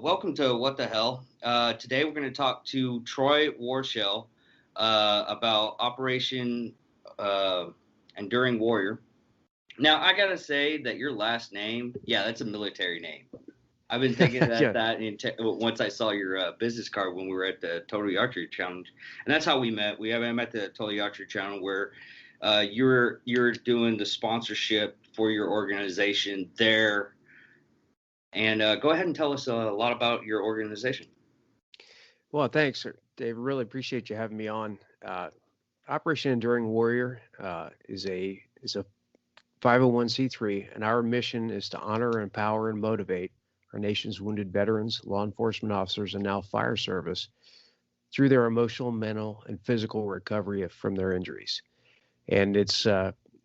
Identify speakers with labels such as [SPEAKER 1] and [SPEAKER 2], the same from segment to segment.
[SPEAKER 1] welcome to What the Hell. Today we're going to talk to Troy Warshel about Operation Enduring Warrior. Now, I got to say that your last name, yeah, that's a military name. I've been thinking
[SPEAKER 2] Yeah.
[SPEAKER 1] that once I saw your business card when we were at the Totally Archery Challenge, and that's how we met. We haven't met the Totally Archery Challenge where you're doing the sponsorship for your organization there. And go ahead and tell us a lot about your organization.
[SPEAKER 2] Well, thanks, sir. Dave. Really appreciate you having me on. Operation Enduring Warrior is a 501c3, and our mission is to honor, empower, and motivate our nation's wounded veterans, law enforcement officers, and now fire service through their emotional, mental, and physical recovery from their injuries. And it's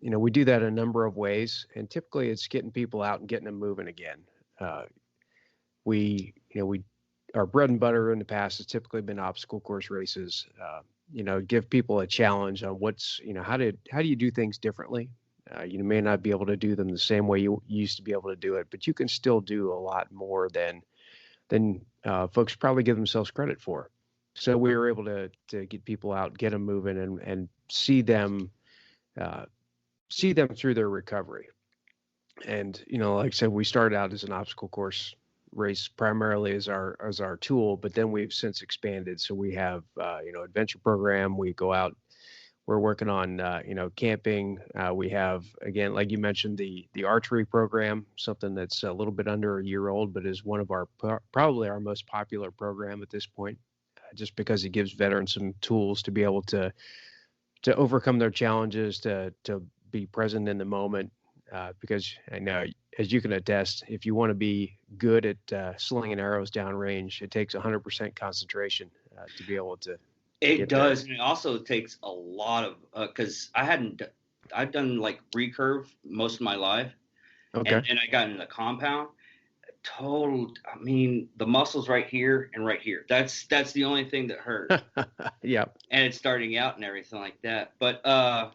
[SPEAKER 2] we do that a number of ways, and typically it's getting people out and getting them moving again. Uh, we our bread and butter in the past has typically been obstacle course races. Give people a challenge on how do you do things differently. You may not be able to do them the same way you used to be able to do it, but you can still do a lot more than folks probably give themselves credit for. So we were able to get people out, get them moving, and see them through their recovery. And like I said, we started out as an obstacle course race primarily as our tool, but then we've since expanded. So we have adventure program. We go out. We're working on camping. We have, again, like you mentioned, the archery program, something that's a little bit under a year old, but is one of our probably our most popular program at this point, just because it gives veterans some tools to be able to overcome their challenges, to be present in the moment. Because I know, as you can attest, if you want to be good at slinging arrows downrange, it takes 100% concentration to be able to.
[SPEAKER 1] It does, and it also takes a lot of because I've done like recurve most of my life,
[SPEAKER 2] Okay.
[SPEAKER 1] and I got in the compound. I mean, the muscles right here and right here. That's the only thing that hurt.
[SPEAKER 2] Yeah.
[SPEAKER 1] And it's starting out and everything like that. But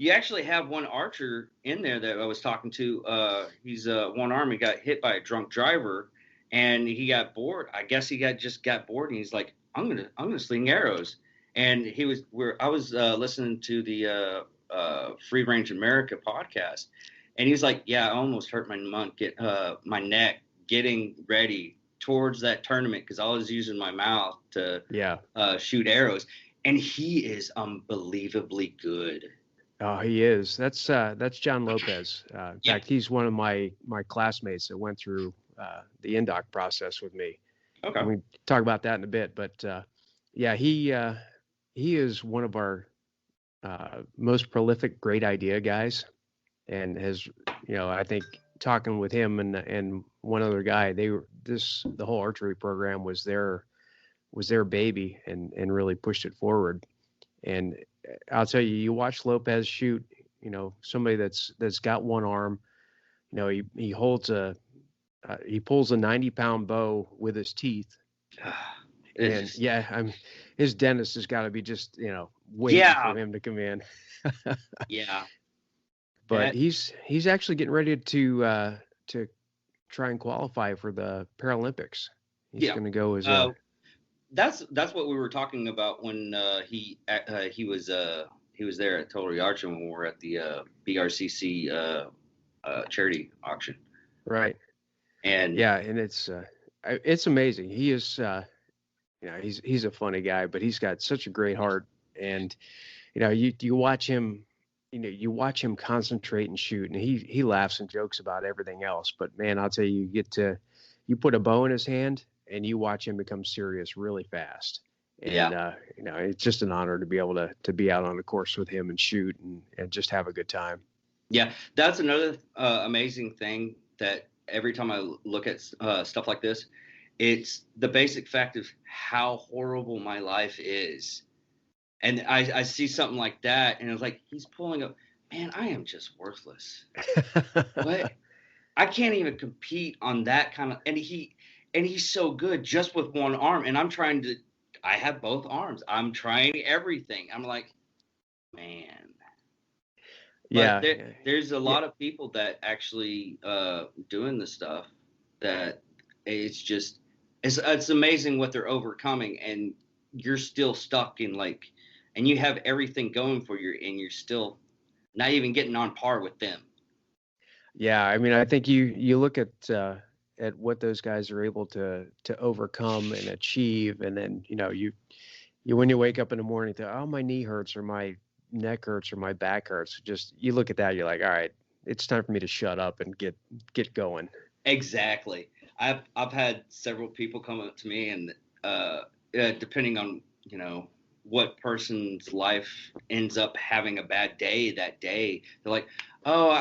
[SPEAKER 1] you actually have one archer in there that I was talking to. He's one arm. He got hit by a drunk driver, and he got bored. I guess he just got bored, and he's like, "I'm gonna sling arrows." And I was listening to the Free Range America podcast, and he's like, "Yeah, I almost hurt my neck getting ready towards that tournament because I was using my mouth to shoot arrows." And he is unbelievably good.
[SPEAKER 2] Oh, he is. That's John Lopez. In fact, he's one of my classmates that went through the INDOC process with me.
[SPEAKER 1] Okay.
[SPEAKER 2] We talk about that in a bit, but he is one of our most prolific great idea guys, and has I think talking with him and one other guy, the whole archery program was their baby, and really pushed it forward. And I'll tell you, you watch Lopez shoot, somebody that's got one arm, he holds he pulls a 90-pound bow with his teeth. And his dentist has got to be just, waiting for him to come in.
[SPEAKER 1] Yeah.
[SPEAKER 2] But he's actually getting ready to try and qualify for the Paralympics. He's going to go as
[SPEAKER 1] That's what we were talking about when he was there at Totally Archer when we were at the BRCC charity auction.
[SPEAKER 2] Right.
[SPEAKER 1] And
[SPEAKER 2] and it's amazing. He is he's a funny guy, but he's got such a great heart. And you watch him, you watch him concentrate and shoot, and he laughs and jokes about everything else. But man, I'll tell you, you put a bow in his hand, and you watch him become serious really fast. And, it's just an honor to be able to be out on the course with him and shoot and just have a good time.
[SPEAKER 1] Yeah, that's another amazing thing that every time I look at stuff like this, it's the basic fact of how horrible my life is. And I see something like that, and it's like, he's pulling up, man, I am just worthless. What? I can't even compete on that kind of, and he's so good just with one arm. And I have both arms. I'm trying everything. I'm like, man. But there's a lot of people that actually doing the stuff that it's just, It's amazing what they're overcoming, and you're still stuck in like, and you have everything going for you, and you're still not even getting on par with them.
[SPEAKER 2] Yeah, I mean, I think you look at what those guys are able to overcome and achieve, and then you when you wake up in the morning, think, oh, my knee hurts or my neck hurts or my back hurts. Just you look at that, you're like, all right, it's time for me to shut up and get going.
[SPEAKER 1] Exactly. I've had several people come up to me, and depending on what person's life ends up having a bad day that day, they're like, "Oh,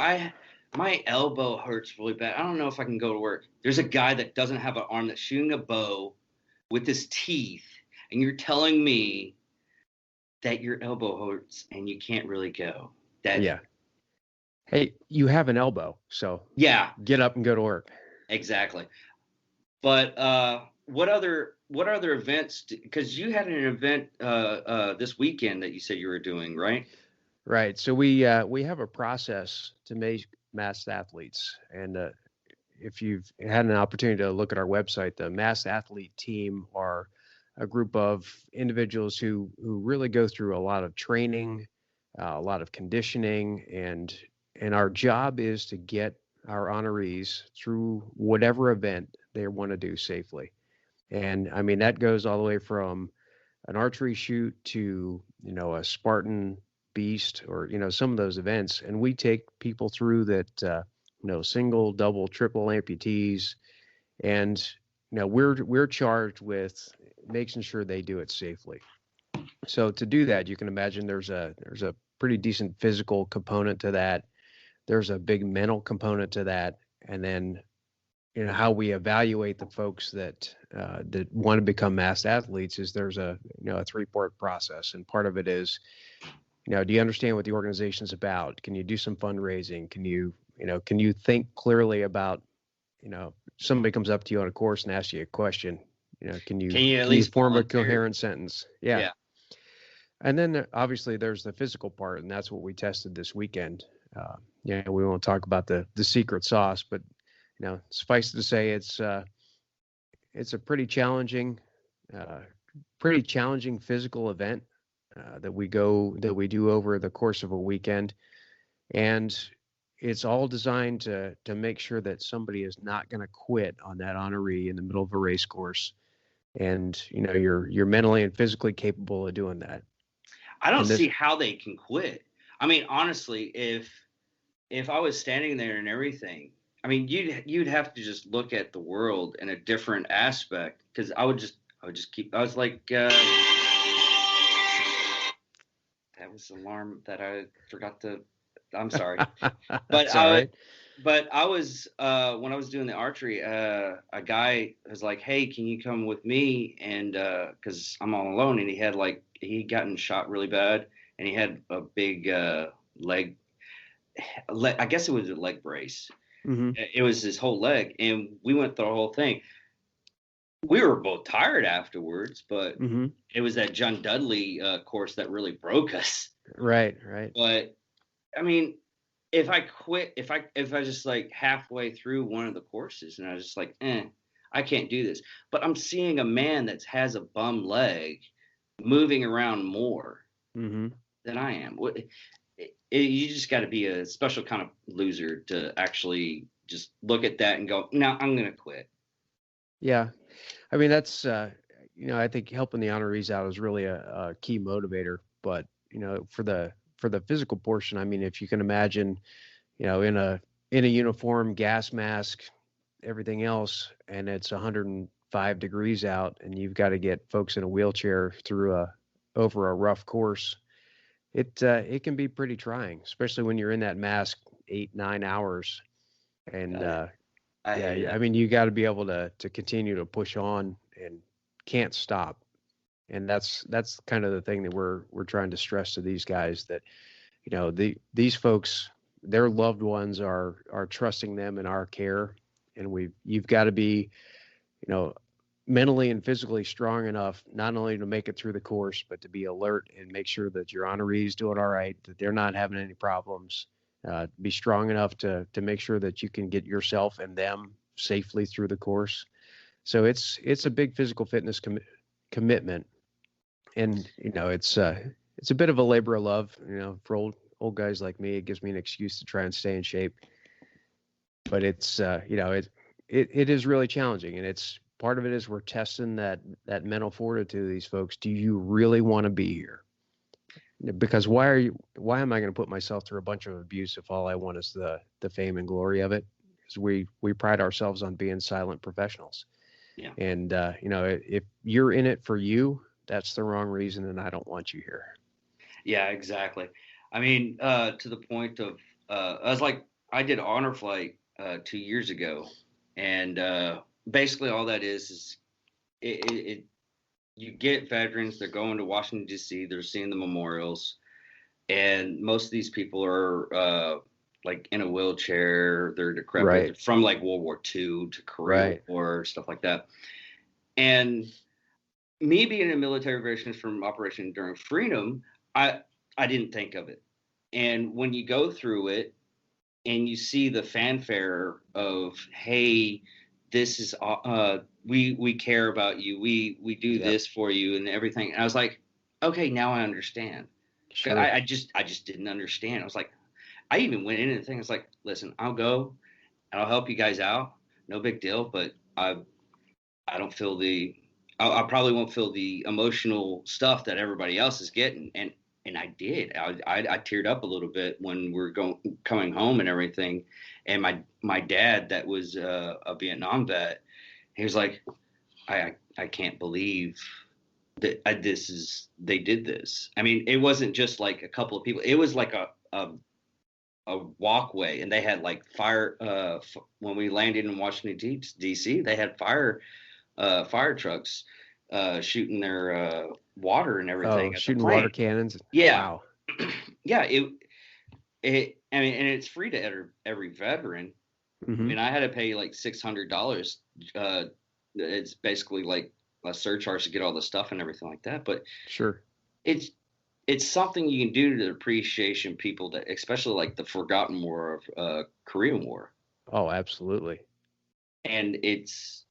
[SPEAKER 1] my elbow hurts really bad. I don't know if I can go to work." There's a guy that doesn't have an arm that's shooting a bow with his teeth, and you're telling me that your elbow hurts and you can't really go. That
[SPEAKER 2] Yeah. Hey, you have an elbow, so
[SPEAKER 1] yeah,
[SPEAKER 2] get up and go to work.
[SPEAKER 1] exactly. But what other events? Because you had an event this weekend that you said you were doing, right?
[SPEAKER 2] Right. So we have a process to make masked athletes, and if you've had an opportunity to look at our website, the masked athlete team are a group of individuals who really go through a lot of training, a lot of conditioning, and our job is to get our honorees through whatever event they want to do safely. And I mean that goes all the way from an archery shoot to a Spartan beast or some of those events, and we take people through that single, double, triple amputees, and we're charged with making sure they do it safely. So to do that, you can imagine there's a pretty decent physical component to that. There's a big mental component to that, and then how we evaluate the folks that want to become mass athletes is there's a 3-part process, and part of it is do you understand what the organization is about? Can you do some fundraising? Can you think clearly about somebody comes up to you on a course and asks you a question? Can you
[SPEAKER 1] Can you at
[SPEAKER 2] can you
[SPEAKER 1] least
[SPEAKER 2] form a
[SPEAKER 1] volunteer?
[SPEAKER 2] coherent sentence? Yeah.
[SPEAKER 1] Yeah.
[SPEAKER 2] And then obviously there's the physical part, and that's what we tested this weekend. We won't talk about the secret sauce, but suffice to say, it's a uh, pretty challenging physical event that we do over the course of a weekend, and it's all designed to make sure that somebody is not going to quit on that honoree in the middle of a race course, and you're mentally and physically capable of doing that.
[SPEAKER 1] I don't
[SPEAKER 2] And this,
[SPEAKER 1] see how they can quit. I mean, honestly, if I was standing there and everything, I mean, you'd have to just look at the world in a different aspect, because I would just keep. I was like, that was an alarm that I forgot to. I'm sorry, but
[SPEAKER 2] that's all
[SPEAKER 1] I would.
[SPEAKER 2] right.
[SPEAKER 1] But I was when I was doing the archery, a guy was like, "Hey, can you come with me?" And because I'm all alone, and he'd gotten shot really bad, and he had a big leg. I guess it was a leg brace.
[SPEAKER 2] Hmm.
[SPEAKER 1] It was his whole leg, and we went through the whole thing. We were both tired afterwards, but
[SPEAKER 2] Hmm.
[SPEAKER 1] it was that John Dudley course that really broke us.
[SPEAKER 2] Right, right.
[SPEAKER 1] But I mean, if I quit, if I just like halfway through one of the courses and I was just like, I can't do this. But I'm seeing a man that has a bum leg moving around more
[SPEAKER 2] Hmm.
[SPEAKER 1] than I am. You just got to be a special kind of loser to actually just look at that and go, no, I'm gonna quit.
[SPEAKER 2] Yeah. I mean, that's, I think helping the honorees out is really a key motivator. But, for the physical portion, I mean, if you can imagine, in a uniform, gas mask, everything else, and it's 105 degrees out, and you've got to get folks in a wheelchair over a rough course, it can be pretty trying, especially when you're in that mask 8, 9 hours. And
[SPEAKER 1] I, I hate
[SPEAKER 2] yeah, I
[SPEAKER 1] it.
[SPEAKER 2] mean, you got to be able to continue to push on and can't stop. And that's kind of the thing that we're trying to stress to these guys, that these folks, their loved ones are trusting them in our care, and you've got to be you know mentally and physically strong enough not only to make it through the course, but to be alert and make sure that your honorees doing all right, that they're not having any problems. Be strong enough to make sure that you can get yourself and them safely through the course. So it's a big physical fitness commitment, and it's a bit of a labor of love. For old guys like me, it gives me an excuse to try and stay in shape. But it's it is really challenging, and it's part of it is we're testing that mental fortitude of these folks. Do you really want to be here? Because why am I going to put myself through a bunch of abuse if all I want is the fame and glory of it? Because we pride ourselves on being silent professionals.
[SPEAKER 1] Yeah.
[SPEAKER 2] And if you're in it for you, that's the wrong reason, and I don't want you here.
[SPEAKER 1] Yeah, exactly. I mean, to the point of, I did honor flight 2 years ago, and basically all that is it you get veterans, they're going to Washington D.C., they're seeing the memorials, and most of these people are like in a wheelchair, they're decrepit,
[SPEAKER 2] Right.
[SPEAKER 1] they're from like World War II to Korea
[SPEAKER 2] Right.
[SPEAKER 1] War, stuff like that. And me being a military veteran from Operation Enduring Freedom, I didn't think of it. And when you go through it and you see the fanfare of, hey, this is we care about you, we do
[SPEAKER 2] Yep.
[SPEAKER 1] this for you and everything. And I was like, okay, now I understand.
[SPEAKER 2] Sure.
[SPEAKER 1] I just didn't understand. I was like, I even went in and things. I was like, listen, I'll go and I'll help you guys out. No big deal, but I don't feel I probably won't feel the emotional stuff that everybody else is getting. And I did. I teared up a little bit when we're coming home and everything. And my dad, that was a Vietnam vet, he was like, I can't believe that they did this. I mean, it wasn't just like a couple of people. It was like a walkway, and they had like fire. When we landed in Washington D.C., they had fire trucks shooting their water and everything at the
[SPEAKER 2] Shooting
[SPEAKER 1] plane.
[SPEAKER 2] water cannons.
[SPEAKER 1] Yeah.
[SPEAKER 2] Wow.
[SPEAKER 1] Yeah. I mean, and it's free to every veteran.
[SPEAKER 2] Mm-hmm.
[SPEAKER 1] I mean, I had to pay like $600. It's basically like a surcharge to get all the stuff and everything like that. But
[SPEAKER 2] Sure.
[SPEAKER 1] It's something you can do to appreciation people that, especially like the forgotten war of Korean War.
[SPEAKER 2] Oh, absolutely.
[SPEAKER 1] And it's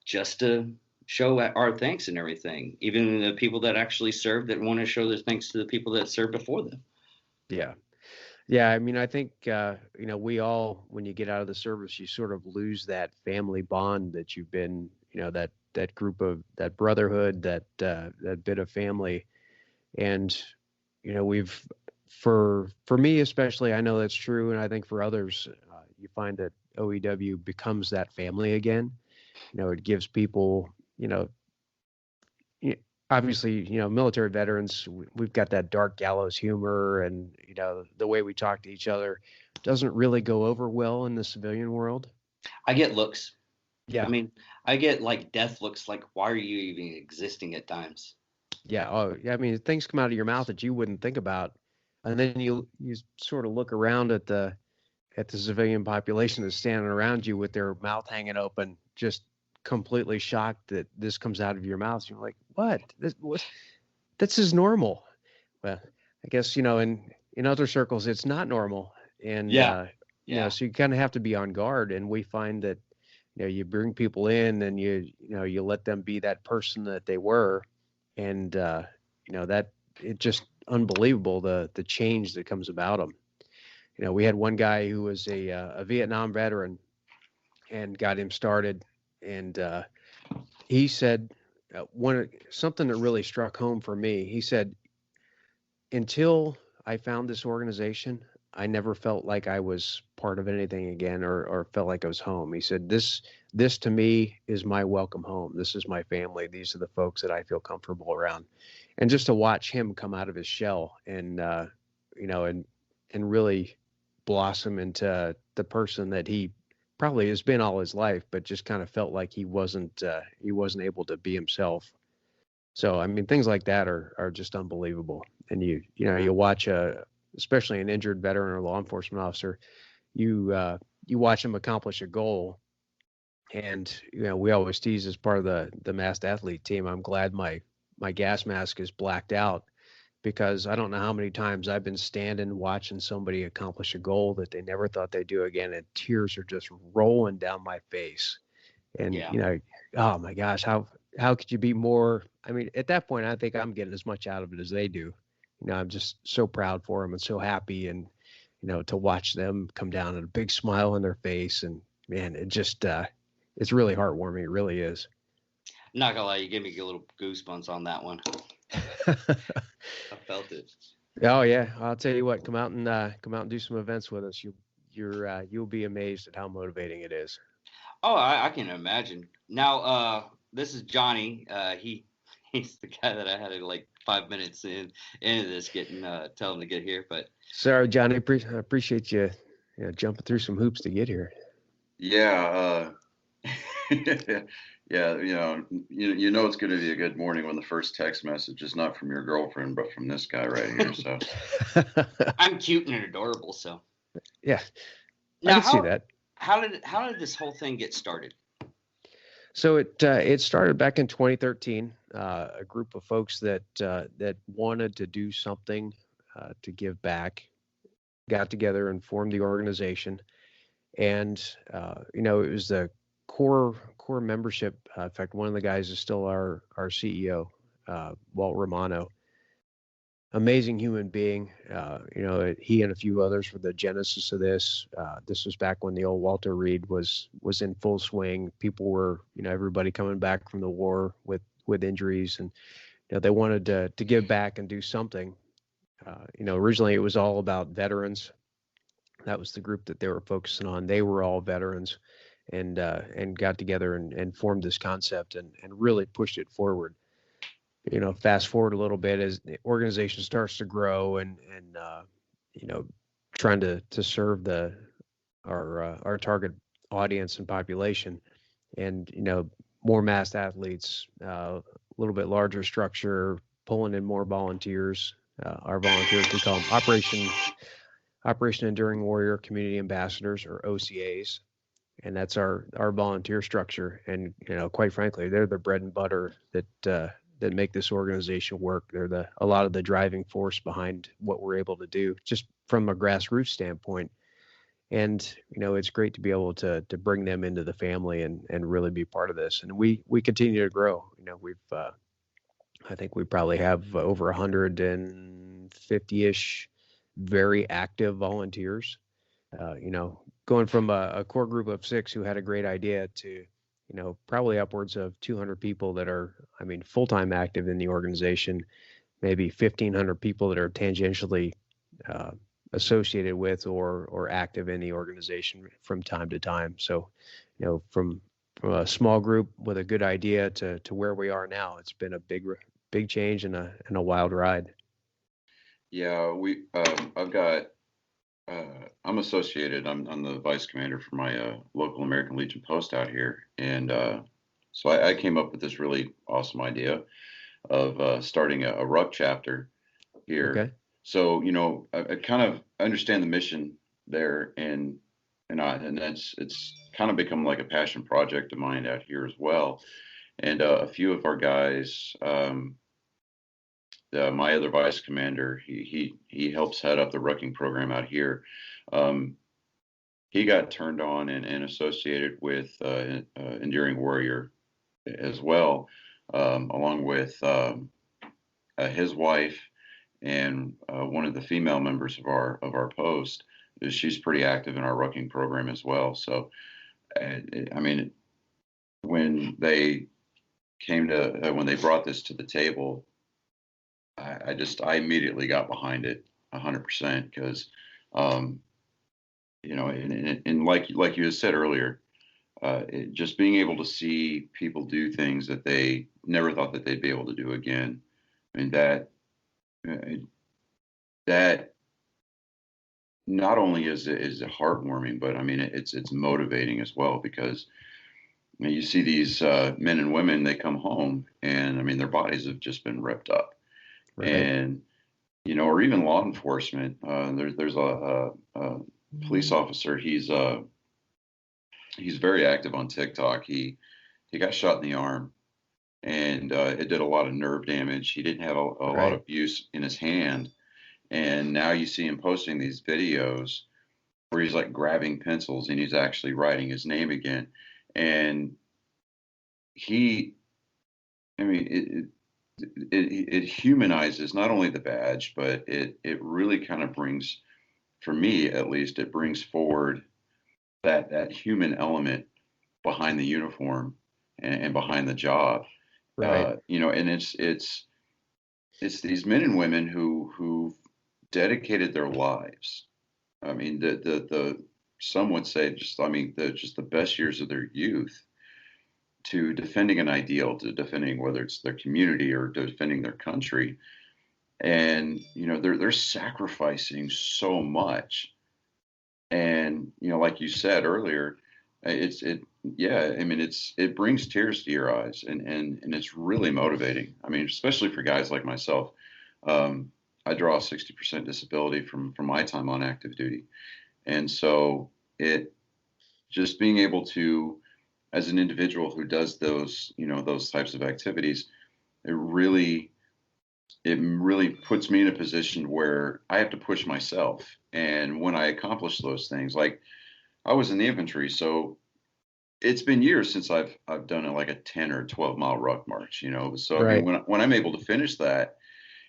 [SPEAKER 1] just to show our thanks and everything. Even the people that actually served that want to show their thanks to the people that served before them.
[SPEAKER 2] Yeah. Yeah. I mean, I think, we all, when you get out of the service, you sort of lose that family bond that you've been, that group of that brotherhood, that bit of family. And, for me, especially, I know that's true. And I think for others, you find that OEW becomes that family again. It gives people, obviously, military veterans, we've got that dark gallows humor, and, the way we talk to each other doesn't really go over well in the civilian world.
[SPEAKER 1] I get looks.
[SPEAKER 2] Yeah.
[SPEAKER 1] I mean, I get like death looks, like, why are you even existing at times?
[SPEAKER 2] Yeah. Oh, yeah. I mean, things come out of your mouth that you wouldn't think about. And then you sort of look around at the civilian population that's standing around you with their mouth hanging open, just completely shocked that this comes out of your mouth. You're like, what? This is normal. Well, I guess, in other circles, it's not normal. And,
[SPEAKER 1] Yeah.
[SPEAKER 2] So you kind of have to be on guard. And we find that, you bring people in and you let them be that person that they were. And, that it's just unbelievable, the change that comes about them. We had one guy who was a Vietnam veteran and got him started. And he said something that really struck home for me. He said, until I found this organization, I never felt like I was part of anything again, or felt like I was home. He said, this to me is my welcome home. This is my family. These are the folks that I feel comfortable around. And just to watch him come out of his shell and, and really blossom into the person that he probably has been all his life, but just kind of felt like he wasn't able to be himself. So, I mean, things like that are just unbelievable. And you watch especially an injured veteran or law enforcement officer, you watch him accomplish a goal. And, we always tease as part of the masked athlete team, I'm glad my gas mask is blacked out, because I don't know how many times I've been standing watching somebody accomplish a goal that they never thought they'd do again, and tears are just rolling down my face. And,
[SPEAKER 1] Yeah.
[SPEAKER 2] you know, oh my gosh, how could you be more? I mean, at that point, I think I'm getting as much out of it as they do. You know, I'm just so proud for them and so happy, and you know, to watch them come down and a big smile on their face, and man, it just it's really heartwarming. It really is.
[SPEAKER 1] Not gonna lie, you gave me a little goosebumps on that one. I felt it.
[SPEAKER 2] Oh yeah, I'll tell you what. Come out and do some events with us. You'll be amazed at how motivating it is.
[SPEAKER 1] Oh, I can imagine. Now, this is Johnny. He's the guy that I had to like 5 minutes into this getting tell him to get here. But
[SPEAKER 2] Sorry, Johnny. I appreciate you, you know, jumping through some hoops to get here.
[SPEAKER 3] Yeah, yeah, you know it's going to be a good morning when the first text message is not from your girlfriend, but from this guy right here. So
[SPEAKER 1] I'm cute and adorable. So
[SPEAKER 2] Yeah, I
[SPEAKER 1] now,
[SPEAKER 2] can see that.
[SPEAKER 1] how did this whole thing get started?
[SPEAKER 2] So it started back in 2013. A group of folks that wanted to do something to give back got together and formed the organization. And you know, it was the core membership. In fact, one of the guys is still our CEO, Walt Romano. Amazing human being. You know, he and a few others were the genesis of this. This was back when the old Walter Reed was in full swing. People were, you know, everybody coming back from the war with injuries, and you know, they wanted to give back and do something. You know, originally it was all about veterans. That was the group that they were focusing on. They were all veterans, and got together and formed this concept and really pushed it forward. You know, fast forward a little bit as the organization starts to grow and you know, trying to serve our target audience and population, and you know, more massed athletes, a little bit larger structure, pulling in more volunteers. Our volunteers, we call them Operation Enduring Warrior Community Ambassadors, or OCAs, and that's our volunteer structure. And you know, quite frankly, they're the bread and butter that make this organization work. They're a lot of the driving force behind what we're able to do, just from a grassroots standpoint. And you know, it's great to be able to bring them into the family and really be part of this. And we continue to grow. You know, we've I think we probably have over 150-ish very active volunteers. You know, going from a core group of 6 who had a great idea to, you know, probably upwards of 200 people that are, I mean, full-time active in the organization, maybe 1,500 people that are tangentially uh, associated with or active in the organization from time to time. So, you know, from a small group with a good idea to where we are now, it's been a big change and a wild ride.
[SPEAKER 3] yeah, I've got I'm associated. I'm the vice commander for my local American Legion post out here, and so I came up with this really awesome idea of starting a ruck chapter here.
[SPEAKER 2] Okay.
[SPEAKER 3] So you know, I kind of understand the mission there, and it's kind of become like a passion project of mine out here as well. And a few of our guys, my other vice commander, he helps head up the rucking program out here. Um, he got turned on and associated with Enduring Warrior as well, along with his wife and one of the female members of our post. She's pretty active in our rucking program as well. So, I mean, when they when they brought this to the table, I immediately got behind it 100% because, um, you know, and like you had said earlier, just being able to see people do things that they never thought that they'd be able to do again. I mean uh, that not only is it heartwarming, but I mean it's motivating as well because I mean, you see these men and women, they come home and I mean their bodies have just been ripped up,
[SPEAKER 2] Right.
[SPEAKER 3] and you know, or even law enforcement. There's a police officer. He's very active on TikTok. He got shot in the arm, and it did a lot of nerve damage. He didn't have a lot
[SPEAKER 2] Right.
[SPEAKER 3] of use in his hand, and now you see him posting these videos where he's like grabbing pencils and he's actually writing his name again. And he, I mean, it humanizes not only the badge, but it really kind of brings, for me at least, it brings forward that human element behind the uniform and behind the job.
[SPEAKER 2] Right.
[SPEAKER 3] And it's these men and women who've dedicated their lives. I mean, the some would say just, I mean, just the best years of their youth to defending an ideal, to defending whether it's their community or defending their country. And, they're sacrificing so much. And, like you said earlier, yeah, I mean, it brings tears to your eyes, and it's really motivating. I mean, especially for guys like myself. Um, I draw a 60% disability from my time on active duty. And so it just being able to, as an individual who does those types of activities, it really it really puts me in a position where I have to push myself. And when I accomplish those things, like I was in the infantry, so it's been years since I've done like a 10 or 12 mile ruck march. So I mean,
[SPEAKER 2] Right.
[SPEAKER 3] when I'm able to finish that,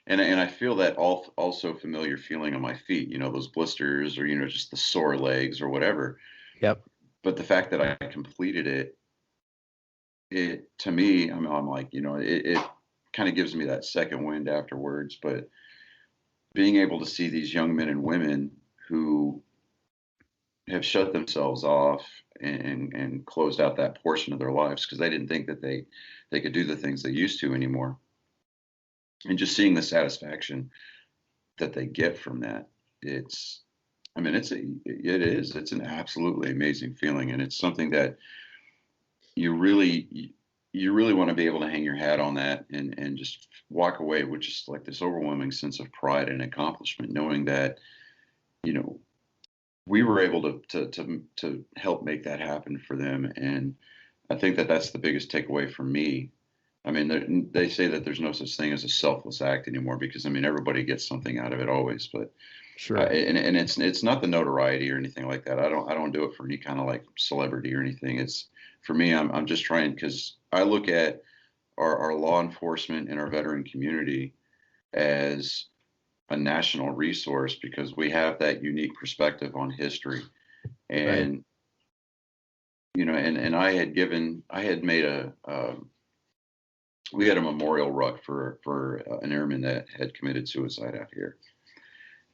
[SPEAKER 3] and I feel that also familiar feeling on my feet, those blisters or just the sore legs or whatever.
[SPEAKER 2] Yep.
[SPEAKER 3] But the fact that I completed it to me, I'm like, it kind of gives me that second wind afterwards. But being able to see these young men and women who have shut themselves off and closed out that portion of their lives because they didn't think that they could do the things they used to anymore, and just seeing the satisfaction that they get from that, it's I mean it's an absolutely amazing feeling, and it's something that you really you really want to be able to hang your hat on that and just walk away with just like this overwhelming sense of pride and accomplishment, knowing that you know we were able to help make that happen for them. And I think that that's the biggest takeaway for me. I mean, they say that there's no such thing as a selfless act anymore because I mean everybody gets something out of it always, but
[SPEAKER 2] Sure.
[SPEAKER 3] and it's not the notoriety or anything like that. I don't do it for any kind of like celebrity or anything. It's for me. I'm just trying because I look at our law enforcement and our veteran community as a national resource because we have that unique perspective on history.
[SPEAKER 2] Right.
[SPEAKER 3] And and I had made we had a memorial ruck for an airman that had committed suicide out here.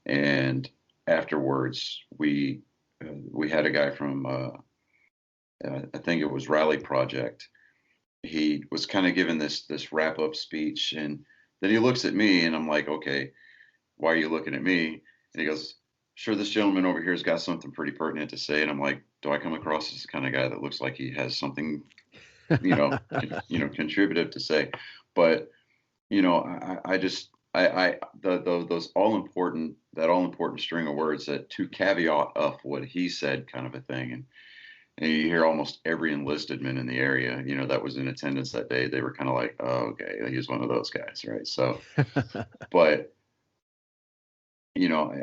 [SPEAKER 3] And afterwards we had a guy from I think it was Rally Project. He was kind of giving this wrap up speech, and then he looks at me, and I'm like, okay, why are you looking at me? And he goes, sure, this gentleman over here has got something pretty pertinent to say. And I'm like, do I come across as the kind of guy that looks like he has something, contributive to say? But, I just, those that all important string of words, that to caveat of what he said kind of a thing. And you hear almost every enlisted man in the area, that was in attendance that day. They were kind of like, oh, okay, he's one of those guys. Right. So, but, you know,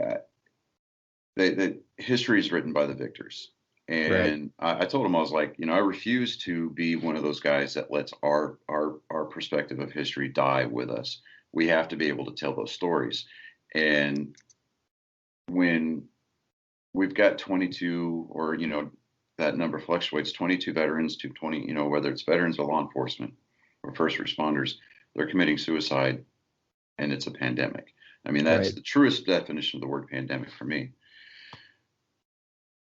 [SPEAKER 3] the history is written by the victors.
[SPEAKER 2] Right.
[SPEAKER 3] And I told him, I was like, I refuse to be one of those guys that lets our perspective of history die with us. We have to be able to tell those stories. And when we've got 22 or, that number fluctuates, 22 veterans to 20, whether it's veterans or law enforcement or first responders, they're committing suicide and it's a pandemic. I mean, that's
[SPEAKER 2] Right.
[SPEAKER 3] the truest definition of the word pandemic for me.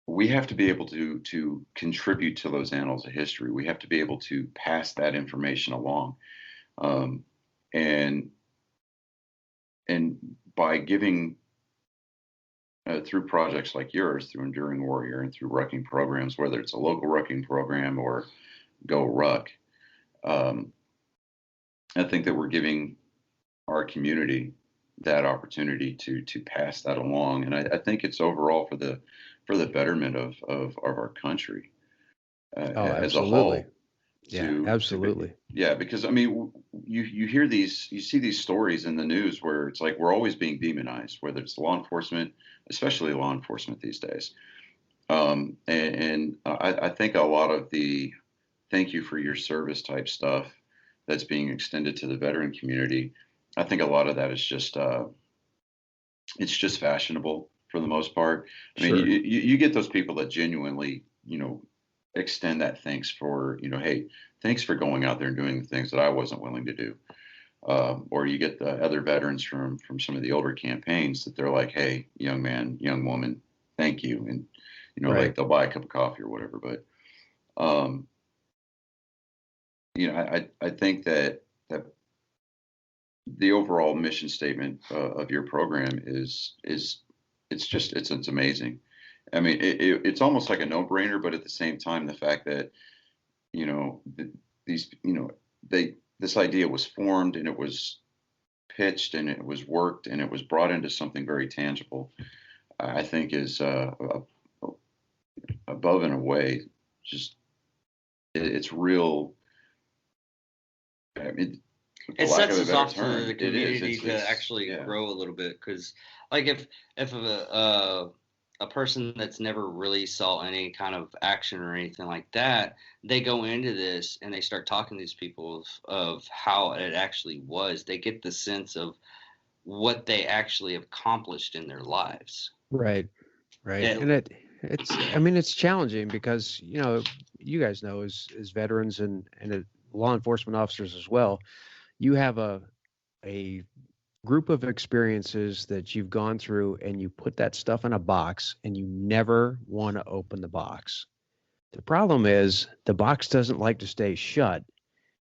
[SPEAKER 3] We have to be able to contribute to those annals of history. We have to be able to pass that information along, um, and and by giving through projects like yours, through Enduring Warrior, and through rucking programs, whether it's a local rucking program or Go Ruck, um, I think that we're giving our community that opportunity to pass that along, and I think it's overall for the betterment of our country
[SPEAKER 2] Oh,
[SPEAKER 3] as a
[SPEAKER 2] absolutely.
[SPEAKER 3] whole.
[SPEAKER 2] Yeah,
[SPEAKER 3] To be,
[SPEAKER 2] absolutely.
[SPEAKER 3] yeah, because I mean, you see these stories in the news where it's like we're always being demonized, whether it's law enforcement, especially law enforcement these days. And I think a lot of thank you for your service type stuff that's being extended to the veteran community. I think a lot of that is just it's just fashionable for the most part. I mean,
[SPEAKER 2] Sure.
[SPEAKER 3] you get those people that genuinely, extend that thanks for, hey, thanks for going out there and doing the things that I wasn't willing to do. Or you get the other veterans from some of the older campaigns that they're like, hey, young man, young woman, thank you. And,
[SPEAKER 2] Right.
[SPEAKER 3] like they'll buy a cup of coffee or whatever. But, um, I think that the overall mission statement of your program is it's amazing. I mean, it's almost like a no-brainer, but at the same time, the fact that these this idea was formed and it was pitched and it was worked and it was brought into something very tangible. I think is above and away just it's real. I mean,
[SPEAKER 1] It
[SPEAKER 3] for lack
[SPEAKER 1] sets
[SPEAKER 3] of a
[SPEAKER 1] us
[SPEAKER 3] better
[SPEAKER 1] off to
[SPEAKER 3] term,
[SPEAKER 1] the
[SPEAKER 3] it is.
[SPEAKER 1] community to
[SPEAKER 3] It's
[SPEAKER 1] actually
[SPEAKER 3] yeah.
[SPEAKER 1] grow a little bit, because like if a person that's never really saw any kind of action or anything like that, they go into this and they start talking to these people of how it actually was, they get the sense of what they actually accomplished in their lives.
[SPEAKER 2] Right. Right.
[SPEAKER 1] It,
[SPEAKER 2] And it's I mean it's challenging because, you guys know as veterans and law enforcement officers as well, you have a group of experiences that you've gone through and you put that stuff in a box and you never want to open the box. The problem is the box doesn't like to stay shut,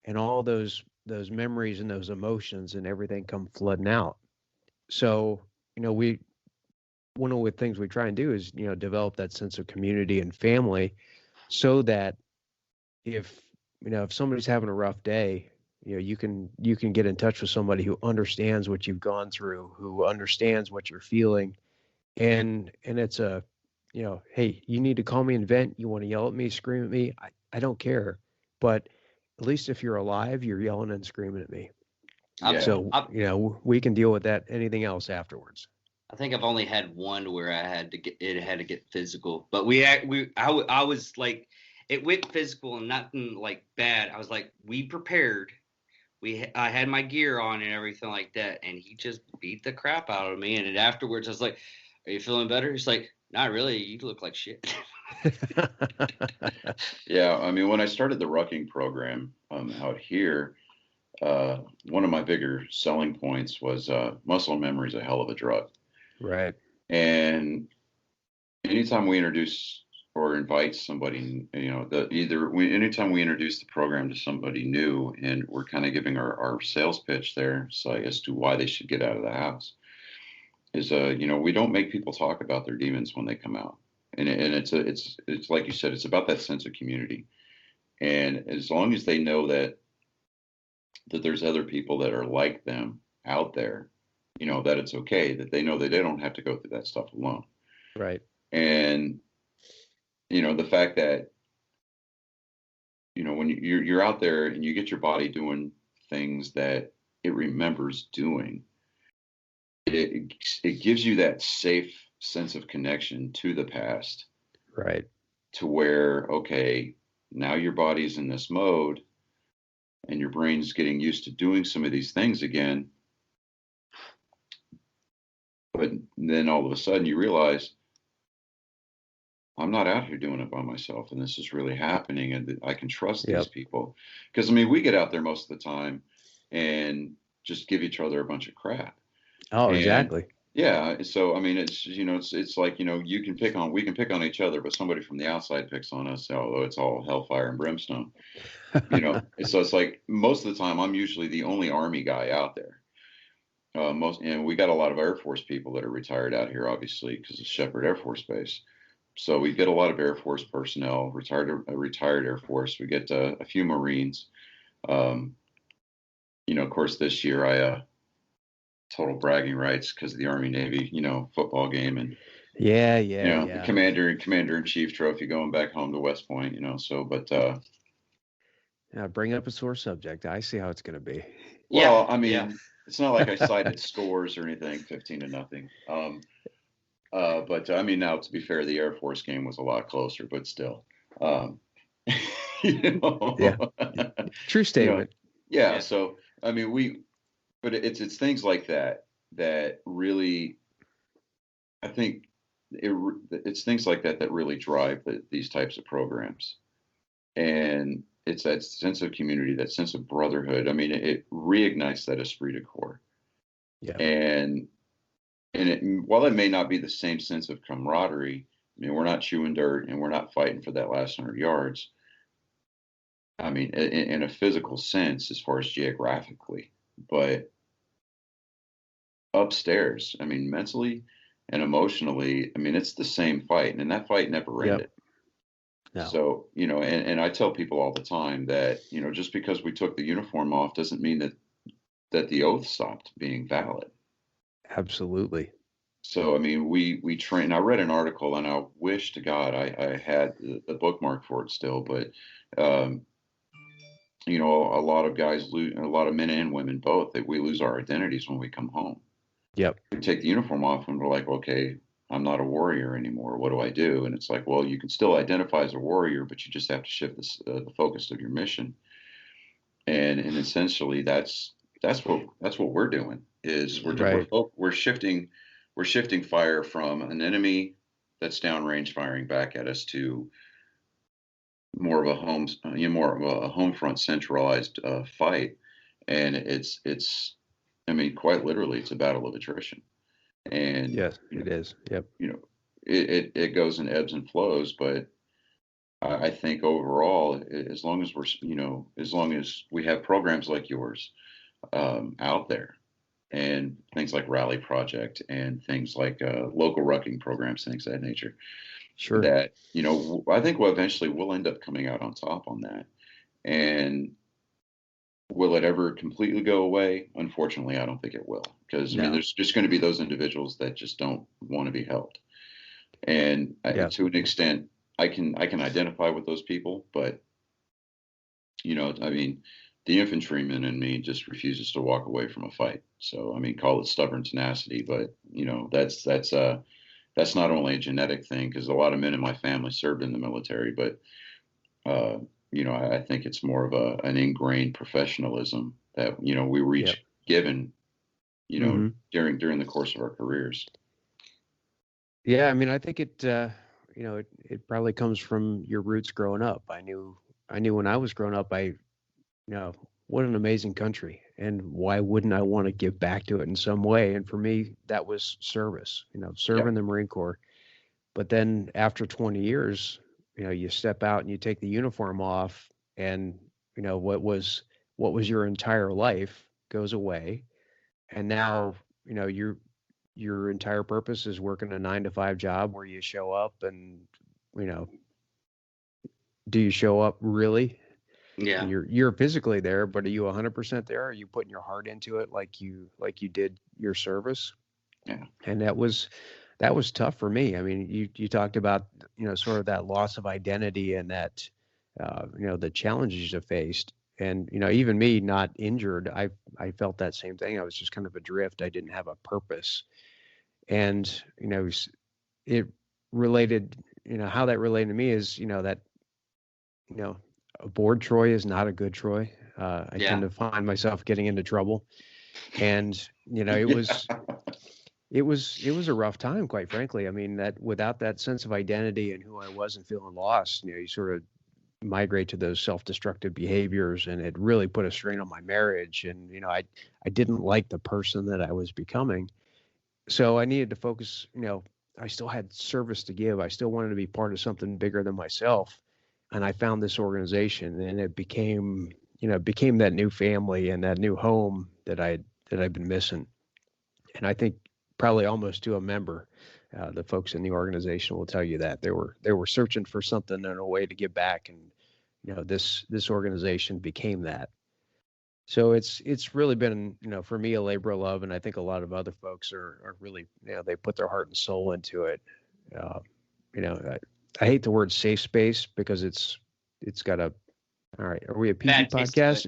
[SPEAKER 2] and all those memories and those emotions and everything come flooding out. So, we one of the things we try and do is, develop that sense of community and family so that if, if somebody's having a rough day, you can get in touch with somebody who understands what you've gone through, who understands what you're feeling. And it's hey, you need to call me and vent. You want to yell at me, scream at me. I don't care. But at least if you're alive, you're yelling and screaming at me.
[SPEAKER 1] I've,
[SPEAKER 3] Yeah.
[SPEAKER 2] So,
[SPEAKER 1] I've,
[SPEAKER 2] we can deal with that, anything else afterwards.
[SPEAKER 1] I think I've only had one where I had to get physical, but I was like, it went physical and nothing like bad. I was like, we prepared. I had my gear on and everything like that, and he just beat the crap out of me. And then afterwards, I was like, "Are you feeling better?" He's like, "Not really. You look like shit."
[SPEAKER 3] Yeah, I mean, when I started the rucking program out here, one of my bigger selling points was muscle memory is a hell of a drug.
[SPEAKER 2] Right.
[SPEAKER 3] And anytime we introduce or invite somebody, anytime we introduce the program to somebody new, and we're kind of giving our sales pitch there, so as to why they should get out of the house, is we don't make people talk about their demons when they come out, and it's like you said, it's about that sense of community, and as long as they know that there's other people that are like them out there, that it's okay, that they know that they don't have to go through that stuff alone.
[SPEAKER 2] Right.
[SPEAKER 3] And the fact that when you're out there and you get your body doing things that it remembers doing, it gives you that safe sense of connection to the past,
[SPEAKER 2] Right.
[SPEAKER 3] to where, okay, now your body's in this mode and your brain's getting used to doing some of these things again. But then all of a sudden you realize, I'm not out here doing it by myself, and this is really happening, and I can trust these
[SPEAKER 2] Yep.
[SPEAKER 3] people. Because I mean, we get out there most of the time and just give each other a bunch of crap.
[SPEAKER 2] Oh,
[SPEAKER 3] And
[SPEAKER 2] exactly.
[SPEAKER 3] yeah, so I mean, it's like we can pick on each other, but somebody from the outside picks on us, although it's all hellfire and brimstone. So it's like most of the time, I'm usually the only Army guy out there. And we got a lot of Air Force people that are retired out here, obviously, because of Shepherd Air Force Base. So we get a lot of Air Force personnel, retired Air Force. We get a few Marines. Of course, this year I total bragging rights because of the Army Navy, football game, and the
[SPEAKER 2] Yeah.
[SPEAKER 3] commander in chief trophy going back home to West Point. So, but
[SPEAKER 2] Bring up a sore subject. I see how it's going to be.
[SPEAKER 1] Yeah,
[SPEAKER 3] well, I
[SPEAKER 1] yeah.
[SPEAKER 3] mean, it's not like I cited scores or anything, 15-0. But I mean, now to be fair, the Air Force game was a lot closer, but still, um, You know?
[SPEAKER 2] Yeah. True
[SPEAKER 3] You know,
[SPEAKER 2] statement.
[SPEAKER 3] yeah.
[SPEAKER 1] Yeah.
[SPEAKER 3] So I mean, but it's things like that that really, I think it's things like that that really drive these types of programs, and it's that sense of community, that sense of brotherhood. I mean, it reignites that esprit de corps,
[SPEAKER 2] Yeah.
[SPEAKER 3] and while it may not be the same sense of camaraderie, I mean, we're not chewing dirt and we're not fighting for that last 100 yards. I mean, in a physical sense, as far as geographically, but upstairs, I mean, mentally and emotionally, I mean, it's the same fight, and that fight never
[SPEAKER 2] Yep.
[SPEAKER 3] ended.
[SPEAKER 2] No.
[SPEAKER 3] So, and I tell people all the time that, just because we took the uniform off doesn't mean that the oath stopped being valid.
[SPEAKER 2] Absolutely.
[SPEAKER 3] So, I mean, we train. I read an article, and I wish to God I had the bookmark for it still, but um, a lot of guys lose, a lot of men and women both, that we lose our identities when we come home.
[SPEAKER 2] Yep.
[SPEAKER 3] We take the uniform off, and we're like, okay, I'm not a warrior anymore. What do I do? And it's like, well, you can still identify as a warrior, but you just have to shift the focus of your mission. And essentially, that's what we're doing. Is
[SPEAKER 2] Right.
[SPEAKER 3] we're shifting fire from an enemy that's downrange firing back at us to more of a home front centralized fight. And I mean, quite literally, it's a battle of attrition. And
[SPEAKER 2] Yes, it is. Yep.
[SPEAKER 3] it goes in ebbs and flows, but I think overall, as long as as long as we have programs like yours out there, and things like Rally Project and things like local rucking programs, things of that nature,
[SPEAKER 2] Sure.
[SPEAKER 3] that I think eventually we'll end up coming out on top on that. And will it ever completely go away? Unfortunately, I don't think it will, because I mean,
[SPEAKER 2] No.
[SPEAKER 3] there's just going to be those individuals that just don't want to be helped. And
[SPEAKER 2] Yeah.
[SPEAKER 3] to an extent, I can identify with those people, but I mean, the infantryman in me just refuses to walk away from a fight. So I mean, call it stubborn tenacity, but that's not only a genetic thing, because a lot of men in my family served in the military, but uh, I think it's more of an ingrained professionalism that we
[SPEAKER 2] Yep.
[SPEAKER 3] reach given
[SPEAKER 2] Hmm.
[SPEAKER 3] during the course of our careers.
[SPEAKER 2] Yeah. I mean, I think it probably comes from your roots growing up. I knew when I was growing up, what an amazing country, and why wouldn't I want to give back to it in some way? And for me, that was service,
[SPEAKER 3] Yeah,
[SPEAKER 2] serving the Marine Corps. But then after 20 years, you step out and you take the uniform off, and what was your entire life goes away. And now, your entire purpose is working a 9 to 5 job where you show up and, you know, do you show up really?
[SPEAKER 1] Yeah.
[SPEAKER 2] And you're physically there, but are you 100% there? Are you putting your heart into it like you did your service?
[SPEAKER 3] yeah,
[SPEAKER 2] And that was tough for me. I mean, you talked about, sort of that loss of identity and that, the challenges you faced. And, even me not injured, I felt that same thing. I was just kind of adrift. I didn't have a purpose. And, it related, how that related to me is, that, you know, a bored Troy is not a good Troy. I tend
[SPEAKER 1] Yeah.
[SPEAKER 2] to find myself getting into trouble. And, it
[SPEAKER 3] yeah,
[SPEAKER 2] was, it was a rough time, quite frankly. I mean, that without that sense of identity and who I was and feeling lost, you sort of migrate to those self-destructive behaviors, and it really put a strain on my marriage. And I didn't like the person that I was becoming, so I needed to focus. I still had service to give. I still wanted to be part of something bigger than myself, and I found this organization, and it became that new family and that new home that I'd been missing. And I think probably almost to a member, the folks in the organization will tell you that they were searching for something and a way to give back, and this organization became that. So it's really been, for me, a labor of love, and I think a lot of other folks are really, they put their heart and soul into it. Uh, I hate the word safe space because it's got a. All right, are we a PG
[SPEAKER 1] Bad taste to it.
[SPEAKER 2] podcast?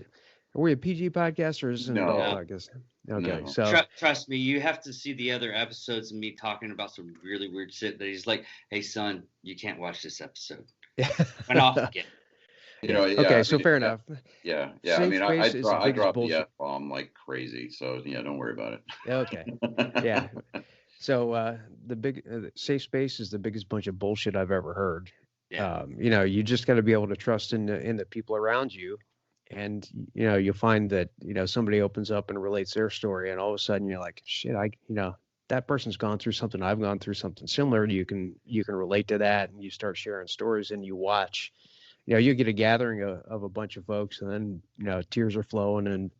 [SPEAKER 2] Are we a PG podcast, or is this an adult
[SPEAKER 3] no,
[SPEAKER 1] No.
[SPEAKER 2] podcast? Okay,
[SPEAKER 3] no.
[SPEAKER 2] so
[SPEAKER 1] Trust me, you have to see the other episodes of me talking about some really weird shit that he's like, hey, son, you can't watch this episode. Went off again.
[SPEAKER 2] Yeah.
[SPEAKER 3] I
[SPEAKER 2] Okay. So
[SPEAKER 3] mean,
[SPEAKER 2] fair enough.
[SPEAKER 3] yeah. I
[SPEAKER 2] Safe
[SPEAKER 3] mean,
[SPEAKER 2] space is the
[SPEAKER 3] I
[SPEAKER 2] biggest
[SPEAKER 3] drop the
[SPEAKER 2] bullshit.
[SPEAKER 3] F-bomb like crazy, so yeah, don't worry about
[SPEAKER 2] Okay.
[SPEAKER 3] it.
[SPEAKER 2] Yeah. So the safe space is the biggest bunch of bullshit I've ever heard.
[SPEAKER 1] Yeah.
[SPEAKER 2] You just got to be able to trust in the people around you, and you'll find that somebody opens up and relates their story, and all of a sudden you're like, shit, that person's gone through something, I've gone through something similar. You can relate to that, and you start sharing stories, and you watch. You get a gathering of a bunch of folks, and then tears are flowing, and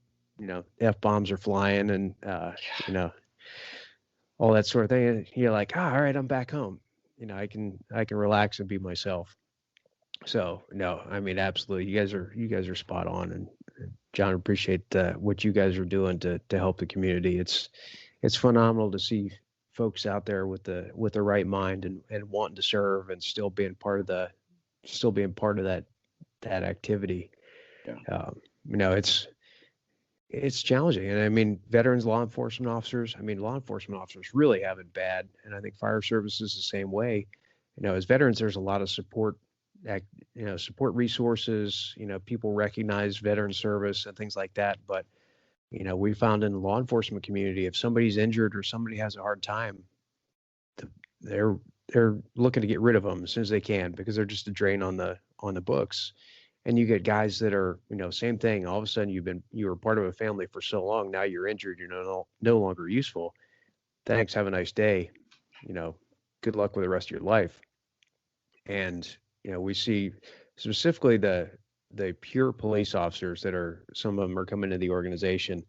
[SPEAKER 2] f bombs are flying, and you know all that sort of thing. And you're like, all right, I'm back home. I can relax and be myself. So no, I mean, absolutely, you guys are spot on, and John, appreciate what you guys are doing to help the community. It's phenomenal to see folks out there with the right mind and wanting to serve and still being part of that activity.
[SPEAKER 3] Yeah.
[SPEAKER 2] It's challenging. And I mean, veterans, law enforcement officers really have it bad. And I think fire service is the same way. As veterans, there's a lot of support resources, people recognize veteran service and things like that. But, we found in the law enforcement community, if somebody's injured or somebody has a hard time, they're they're looking to get rid of them as soon as they can because they're just a drain on the books. And you get guys that are, same thing. All of a sudden you were part of a family for so long. Now you're injured. You're no longer useful. Thanks. Have a nice day. Good luck with the rest of your life. And we see specifically the pure police officers that are, some of them are coming to the organization.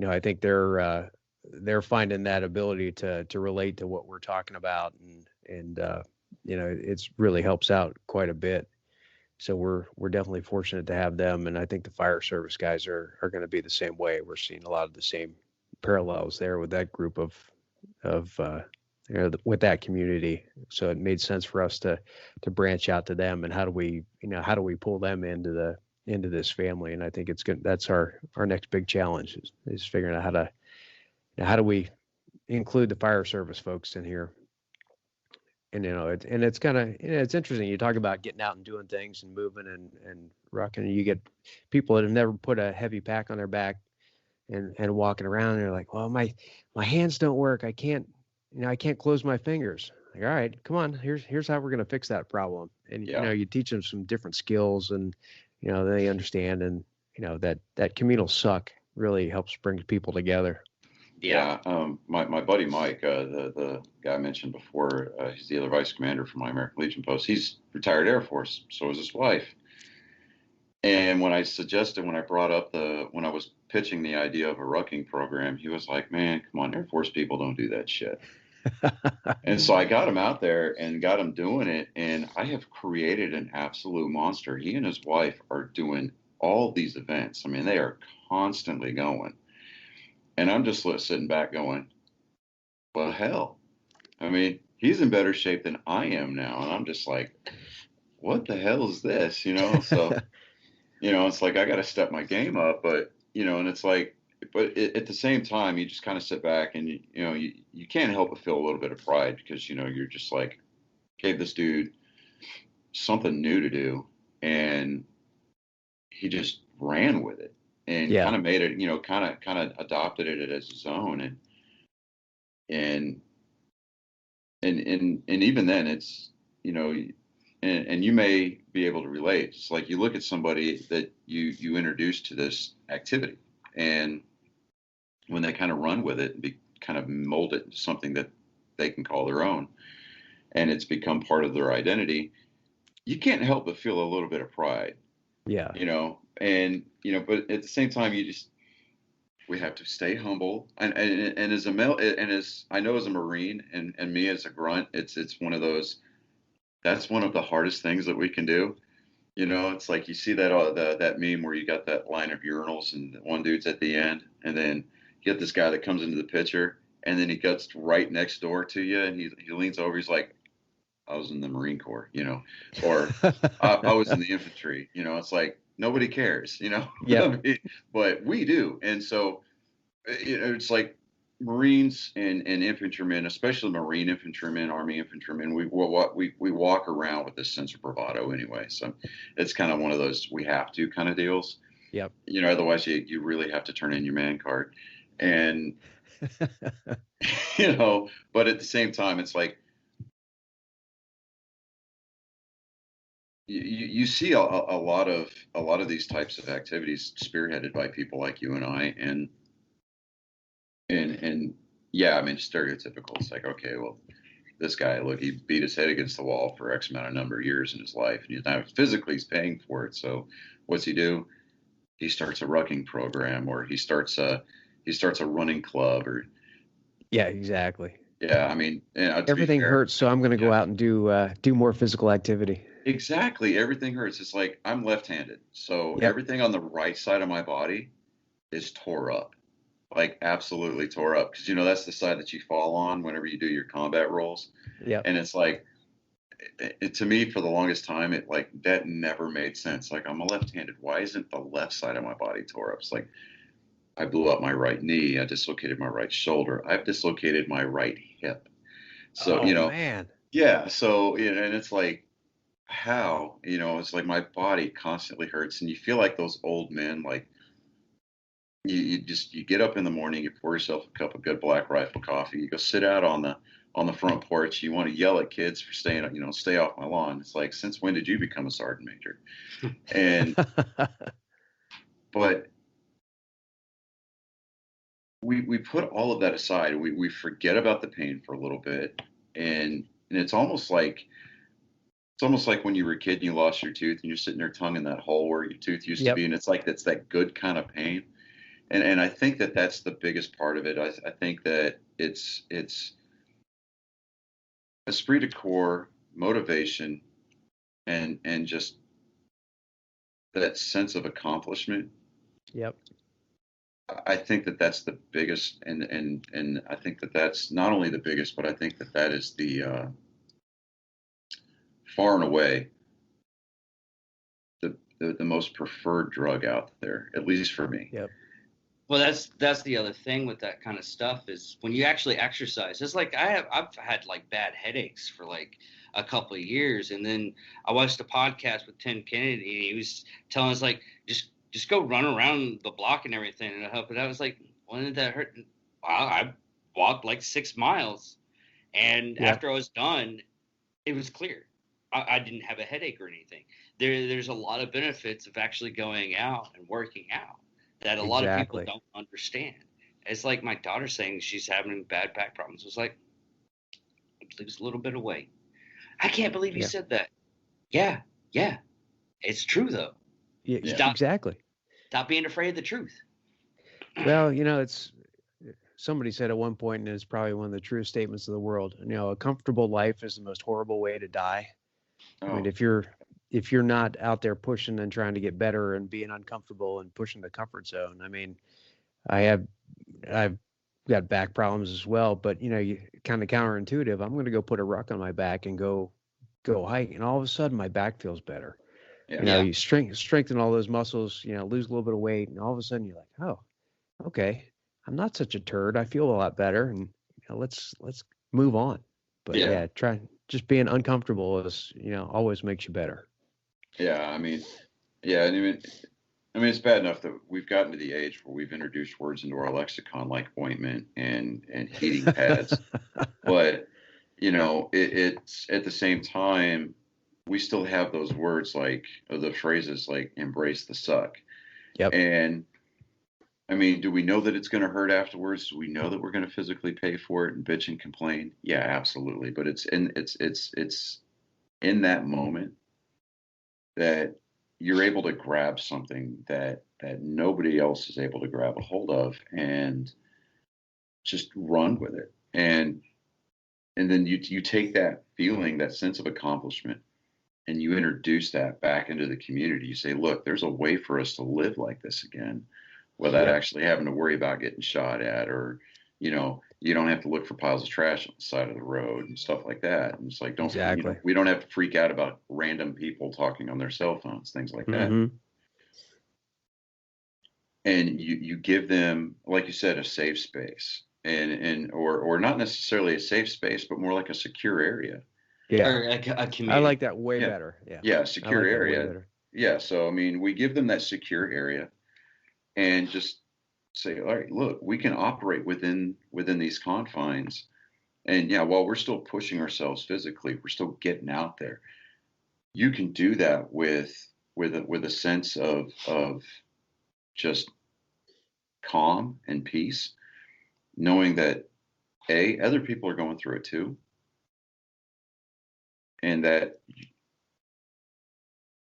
[SPEAKER 2] I think they're finding that ability to relate to what we're talking about, and it's really helps out quite a bit. So we're definitely fortunate to have them, and I think the fire service guys are going to be the same way. We're seeing a lot of the same parallels there with that group of with that community. So it made sense for us to branch out to them, and how do we pull them into this family? And I think it's good. That's our next big challenge is figuring out how do we include the fire service folks in here. And it's kind of, it's interesting. You talk about getting out and doing things and moving and rocking, and you get people that have never put a heavy pack on their back and walking around, and they're like, well, my hands don't work, I can't close my fingers. Like, all right, come on, here's how we're going to fix that problem. And you teach them some different skills, and they understand, and that communal suck really helps bring people together.
[SPEAKER 3] Yeah. My buddy Mike, the guy I mentioned before, he's the other vice commander for my American Legion post. He's retired Air Force. So is his wife. And when I brought up when I was pitching the idea of a rucking program, he was like, man, come on, Air Force people don't do that shit. And so I got him out there and got him doing it. And I have created an absolute monster. He and his wife are doing all these events. I mean, they are constantly going. And I'm just sitting back going, well, hell, I mean, he's in better shape than I am now. And I'm just like, what the hell is this? So, it's like, I got to step my game up, but, and it's like, but at the same time, you just kind of sit back and, you can't help but feel a little bit of pride because, you're just like, gave this dude something new to do. And he just ran with it. And kind of made it, kind of adopted it as his own, and even then, it's and you may be able to relate. It's like you look at somebody that you introduce to this activity, and when they kind of run with it and kind of mold it into something that they can call their own, and it's become part of their identity, you can't help but feel a little bit of pride.
[SPEAKER 2] Yeah.
[SPEAKER 3] And but at the same time, we have to stay humble, and as a male, and as I know as a Marine, and me as a grunt, it's one of those. That's one of the hardest things that we can do. It's like you see that meme where you got that line of urinals, and one dude's at the end, and then you get this guy that comes into the picture, and then he gets right next door to you, and he leans over, he's like, I was in the Marine Corps, or I was in the infantry. It's like nobody cares,
[SPEAKER 2] Yeah.
[SPEAKER 3] but we do. And so, it's like Marines and infantrymen, especially Marine infantrymen, Army infantrymen, we walk around with this sense of bravado anyway. So it's kind of one of those we have to kind of deals.
[SPEAKER 2] Yep.
[SPEAKER 3] Otherwise you really have to turn in your man card. And, but at the same time, it's like you see a lot of these types of activities spearheaded by people like you and I, and yeah, I mean, stereotypical. It's like, okay, well, this guy, look, he beat his head against the wall for X amount of number of years in his life, and he's not physically he's paying for it. So what's he do? He starts a rucking program, or he starts a running club, or
[SPEAKER 2] Yeah, exactly.
[SPEAKER 3] yeah, I mean,
[SPEAKER 2] Everything hurts, so I'm going to go out and do more physical activity.
[SPEAKER 3] Exactly, everything hurts. It's like I'm left-handed, so everything on the right side of my body is tore up, like absolutely tore up, because that's the side that you fall on whenever you do your combat rolls.
[SPEAKER 2] Yeah.
[SPEAKER 3] And it's like, to me, for the longest time, it like that never made sense. Like, I'm a left-handed. Why isn't the left side of my body tore up? It's like I blew up my right knee. I dislocated my right shoulder. I've dislocated my right hip. So,
[SPEAKER 2] man.
[SPEAKER 3] yeah. So, and it's like, how, it's like my body constantly hurts, and you feel like those old men, like you get up in the morning, you pour yourself a cup of good Black Rifle coffee, you go sit out on the front porch, you want to yell at kids for stay off my lawn. It's like, since when did you become a sergeant major? And but we put all of that aside. We forget about the pain for a little bit, and it's almost like when you were a kid and you lost your tooth and you're sitting there tongue in that hole where your tooth used to be, and it's like that's that good kind of pain. And I think that that's the biggest part of it. I think that it's esprit de corps, motivation, and just that sense of accomplishment.
[SPEAKER 2] Yep.
[SPEAKER 3] I think that that's the biggest, and I think that that's not only the biggest, but I think that that is the far and away the most preferred drug out there, at least for me.
[SPEAKER 2] Yep.
[SPEAKER 1] Well, that's the other thing with that kind of stuff is when you actually exercise. It's like I've had like bad headaches for like a couple of years, and then I watched a podcast with Tim Kennedy, and he was telling us like just go run around the block and everything, and it'll help. And I was like, when did that hurt? I walked like 6 miles, and after I was done, it was clear. I didn't have a headache or anything. There's a lot of benefits of actually going out and working out that a lot of people don't understand. It's like my daughter saying she's having bad back problems. It's like, lose a little bit of weight. I can't believe you said that. Yeah. It's true though.
[SPEAKER 2] Yeah, exactly.
[SPEAKER 1] Stop being afraid of the truth.
[SPEAKER 2] Well, it's somebody said at one point, and it's probably one of the truest statements of the world. A comfortable life is the most horrible way to die. I mean, if you're not out there pushing and trying to get better and being uncomfortable and pushing the comfort zone. I mean, I've got back problems as well, but you kind of counterintuitive. I'm going to go put a ruck on my back and go hike, and all of a sudden my back feels better. You strengthen all those muscles, lose a little bit of weight, and all of a sudden you're like, oh, okay, I'm not such a turd. I feel a lot better, and let's move on. But try just being uncomfortable is always makes you better.
[SPEAKER 3] Yeah, I mean, it's bad enough that we've gotten to the age where we've introduced words into our lexicon like ointment and heating pads, but it's at the same time we still have those words like the phrases like embrace the suck.
[SPEAKER 2] Yep.
[SPEAKER 3] And I mean, do we know that it's going to hurt afterwards? Do we know that we're going to physically pay for it and bitch and complain? Yeah, absolutely. But it's in that moment that you're able to grab something that nobody else is able to grab a hold of and just run with it. And then you take that feeling, that sense of accomplishment, and you introduce that back into the community. You say, look, there's a way for us to live like this again without actually having to worry about getting shot at, or, you don't have to look for piles of trash on the side of the road and stuff like that. And it's like, we don't have to freak out about random people talking on their cell phones, things like that.
[SPEAKER 2] Mm-hmm.
[SPEAKER 3] And you give them, like you said, a safe space. or not necessarily a safe space, but more like a secure area.
[SPEAKER 2] Yeah.
[SPEAKER 1] Or a community.
[SPEAKER 2] I like that way
[SPEAKER 3] Yeah.
[SPEAKER 2] better. Yeah.
[SPEAKER 3] Yeah,
[SPEAKER 2] I
[SPEAKER 3] secure
[SPEAKER 2] like that way
[SPEAKER 3] area.
[SPEAKER 2] better.
[SPEAKER 3] Yeah, so I mean, we give them that secure area and just say, all right, look, we can operate within these confines. And yeah, while we're still pushing ourselves physically, we're still getting out there. You can do that with a sense of just calm and peace, knowing that other people are going through it too, and that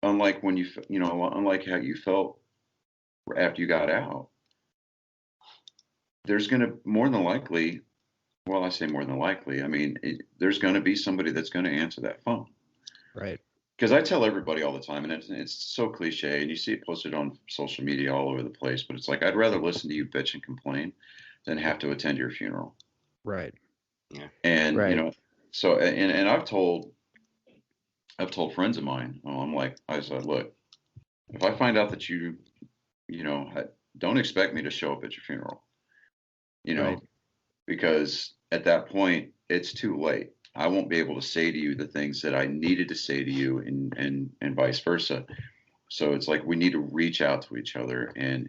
[SPEAKER 3] unlike when unlike how you felt after you got out, there's going to more than likely, well, I say more than likely, I mean, there's going to be somebody that's going to answer that phone.
[SPEAKER 2] Right.
[SPEAKER 3] Because I tell everybody all the time, and it's so cliche, and you see it posted on social media all over the place, but it's like, I'd rather listen to you bitch and complain than have to attend your funeral.
[SPEAKER 2] Right.
[SPEAKER 1] Yeah.
[SPEAKER 3] And,
[SPEAKER 2] Right.
[SPEAKER 3] so, and I've told friends of mine, I said, look, if I find out that don't expect me to show up at your funeral,
[SPEAKER 2] Right.
[SPEAKER 3] because at that point it's too late. I won't be able to say to you the things that I needed to say to you, and vice versa. So it's like we need to reach out to each other, and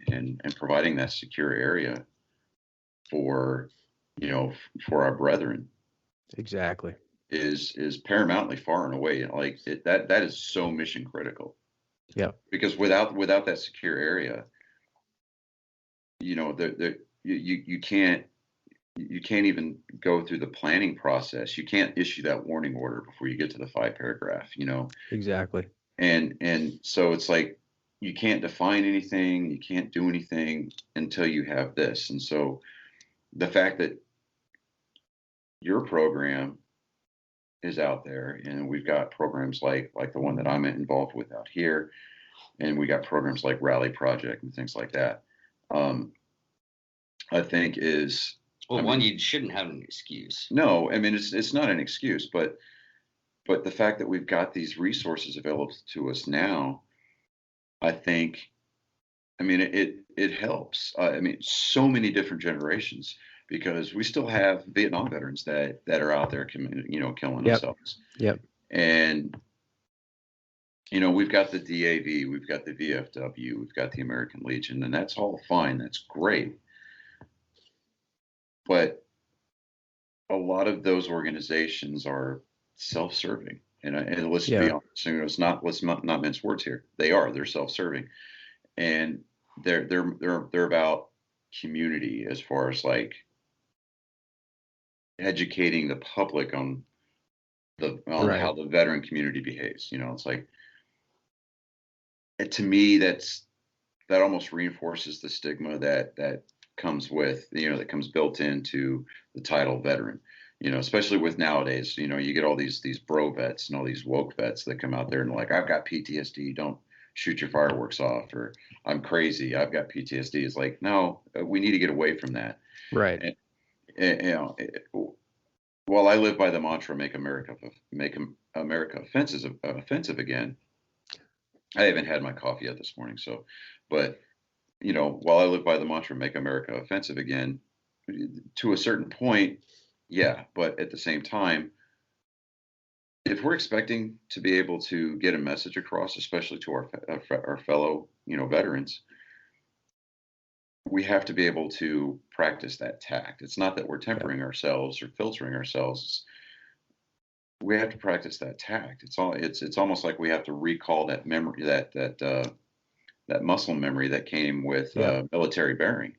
[SPEAKER 3] providing that secure area for for our brethren
[SPEAKER 2] Exactly.
[SPEAKER 3] is paramountly far and away like that is so mission critical.
[SPEAKER 2] Yeah.
[SPEAKER 3] Because without that secure area, you can't even go through the planning process. You can't issue that warning order before you get to the 5 paragraph,
[SPEAKER 2] Exactly.
[SPEAKER 3] and so it's like you can't define anything, you can't do anything until you have this. And so the fact that your program is out there, and we've got programs like the one that I'm involved with out here, and we got programs like Rally Project and things like that, I think is,
[SPEAKER 1] Well,
[SPEAKER 3] I
[SPEAKER 1] one,
[SPEAKER 3] mean,
[SPEAKER 1] you shouldn't have an excuse.
[SPEAKER 3] no, I mean, it's not an excuse, but the fact that we've got these resources available to us now, I think, I mean, it helps. I mean, so many different generations, because we still have Vietnam veterans that are out there, killing
[SPEAKER 2] Yep.
[SPEAKER 3] themselves.
[SPEAKER 2] Yep.
[SPEAKER 3] And we've got the DAV, we've got the VFW, we've got the American Legion, and that's all fine. That's great. But a lot of those organizations are self-serving, and let's be honest. Let's not mince words here. They're self-serving, and they're about community, as far as like educating the public on
[SPEAKER 2] Right.
[SPEAKER 3] how the veteran community behaves. It's like, to me, that almost reinforces the stigma that comes with, that comes built into the title veteran. Especially with nowadays, you get all these bro vets and all these woke vets that come out there and like, I've got PTSD, don't shoot your fireworks off, or I'm crazy, I've got PTSD. It's like, no, we need to get away from that.
[SPEAKER 2] Right.
[SPEAKER 3] And while I live by the mantra, make America offensive again, I haven't had my coffee yet this morning. So, but while I live by the mantra, make America offensive again, to a certain point, yeah. But at the same time, if we're expecting to be able to get a message across, especially to our fellow, veterans, we have to be able to practice that tact. It's not that we're tempering ourselves or filtering ourselves. We have to practice that tact. It's almost like we have to recall that memory, that muscle memory that came with military bearing.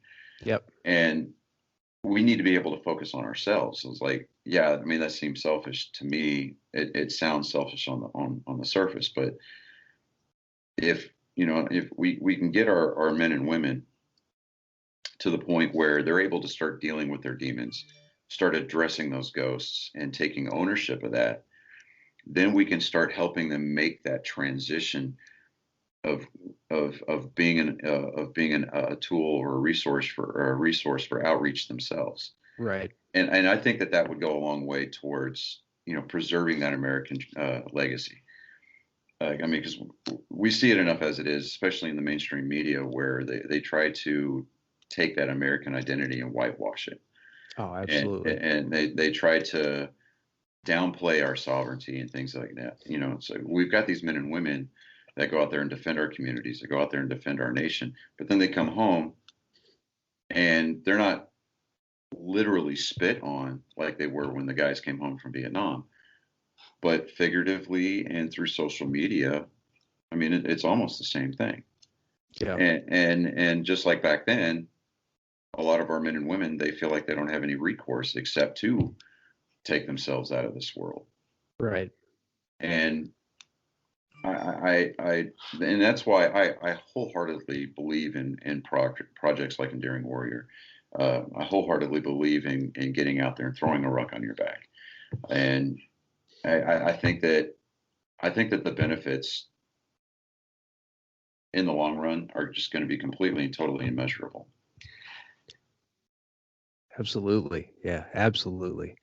[SPEAKER 2] Yep.
[SPEAKER 3] And we need to be able to focus on ourselves. It's like, yeah, I mean, that seems selfish to me. It sounds selfish on the surface, but if we can get our men and women to the point where they're able to start dealing with their demons, start addressing those ghosts and taking ownership of that, then we can start helping them make that transition of being a tool or a resource for outreach themselves.
[SPEAKER 2] Right.
[SPEAKER 3] And I think that would go a long way towards preserving that American legacy. I mean, because we see it enough as it is, especially in the mainstream media, where they try to take that American identity and whitewash it.
[SPEAKER 2] Oh, absolutely.
[SPEAKER 3] And they try to downplay our sovereignty and things like that. So we've got these men and women that go out there and defend our communities, that go out there and defend our nation, but then they come home and they're not literally spit on like they were when the guys came home from Vietnam, but figuratively and through social media. I mean, it's almost the same thing.
[SPEAKER 2] Yeah.
[SPEAKER 3] And just like back then, a lot of our men and women, they feel like they don't have any recourse except to take themselves out of this world.
[SPEAKER 2] Right.
[SPEAKER 3] And and that's why I wholeheartedly believe in projects like Enduring Warrior. I wholeheartedly believe in getting out there and throwing a ruck on your back. And I think that the benefits in the long run are just going to be completely and totally immeasurable.
[SPEAKER 2] Absolutely. Yeah, absolutely.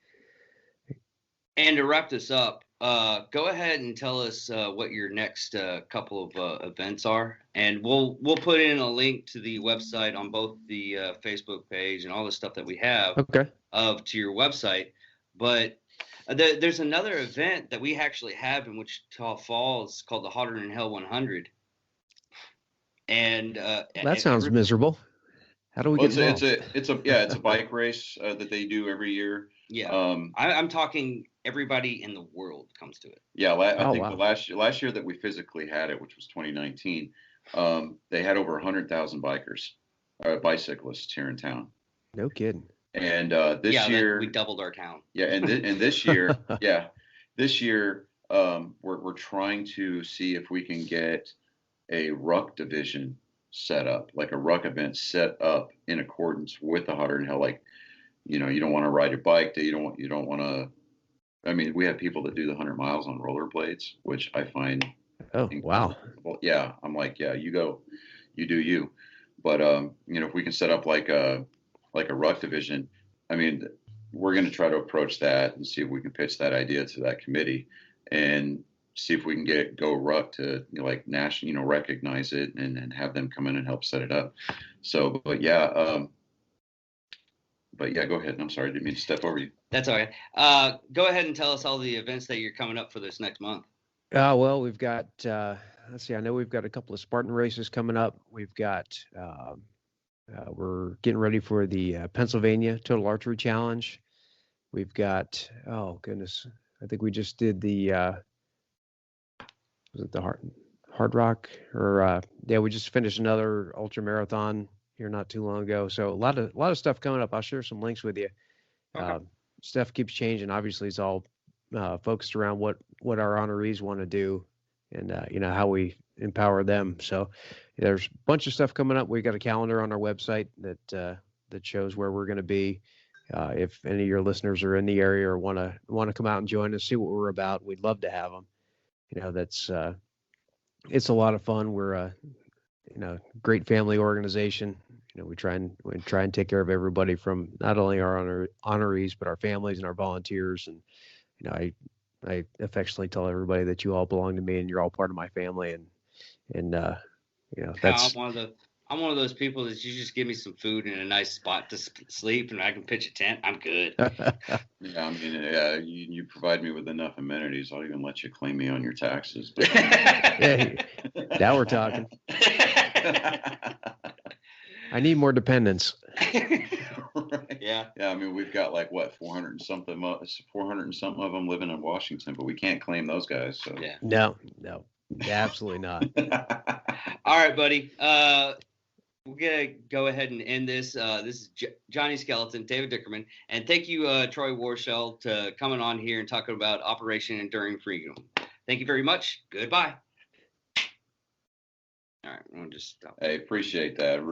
[SPEAKER 1] And to wrap this up, go ahead and tell us what your next couple of events are, and we'll put in a link to the website on both the Facebook page and all the stuff that we have to your website. But there's another event that we actually have in Wichita Falls called the Hotter Than Hell 100. And
[SPEAKER 2] that sounds miserable. How do we get involved?
[SPEAKER 3] It's a bike race that they do every year.
[SPEAKER 1] Yeah. I'm talking everybody in the world comes to it.
[SPEAKER 3] Yeah, I think the last year that we physically had it, which was 2019, they had over 100,000 bicyclists here in town.
[SPEAKER 2] No kidding.
[SPEAKER 3] And this year
[SPEAKER 1] we doubled our town.
[SPEAKER 3] Yeah, and this year, we're trying to see if we can get a ruck division set up, like a ruck event set up in accordance with the Hotter Than Hell. Like, you don't want to ride your bike. You don't want to. I mean, we have people that do the 100 miles on rollerblades, which I find.
[SPEAKER 2] Oh, wow.
[SPEAKER 3] Yeah, I'm like, yeah, you go, you do you. But if we can set up like a ruck division, I mean, we're going to try to approach that and see if we can pitch that idea to that committee and see if we can get Go Ruck to national, recognize it and have them come in and help set it up. So, but yeah, go ahead. I'm sorry, I didn't mean to step over you.
[SPEAKER 1] That's all right. Go ahead and tell us all the events that you're coming up for this next month.
[SPEAKER 2] Well, we've got, let's see, I know we've got a couple of Spartan races coming up. We've got, we're getting ready for the Pennsylvania Total Archery Challenge. We've got, oh goodness, I think we just did the, was it the Hard Rock? Or we just finished another ultra marathon here not too long ago. So a lot of stuff coming up. I'll share some links with you.
[SPEAKER 1] Okay.
[SPEAKER 2] Stuff keeps changing. Obviously, it's all focused around what our honorees want to do, and how we empower them. So there's a bunch of stuff coming up. We got a calendar on our website that shows where we're going to be. If any of your listeners are in the area or want to come out and join us, see what we're about, we'd love to have them. That's it's a lot of fun. We're a great family organization. We try and take care of everybody, from not only our honorees but our families and our volunteers. And I affectionately tell everybody that you all belong to me and you're all part of my family. And that's.
[SPEAKER 1] I'm one of those people that you just give me some food and a nice spot to sleep and I can pitch a tent. I'm good.
[SPEAKER 3] Yeah, I mean, you provide me with enough amenities. I'll even let you claim me on your taxes.
[SPEAKER 2] Hey, now we're talking. I need more dependents.
[SPEAKER 3] Right. Yeah. I mean, we've got 400 and something of them living in Washington, but we can't claim those guys. So
[SPEAKER 1] yeah.
[SPEAKER 2] No, absolutely not.
[SPEAKER 1] All right, buddy. We're going to go ahead and end this. This is Johnny Skeleton, David Dickerman, and thank you, Troy Warshel, to coming on here and talking about Operation Enduring Freedom. Thank you very much. Goodbye. All right, we'll just stop.
[SPEAKER 3] Hey, appreciate that.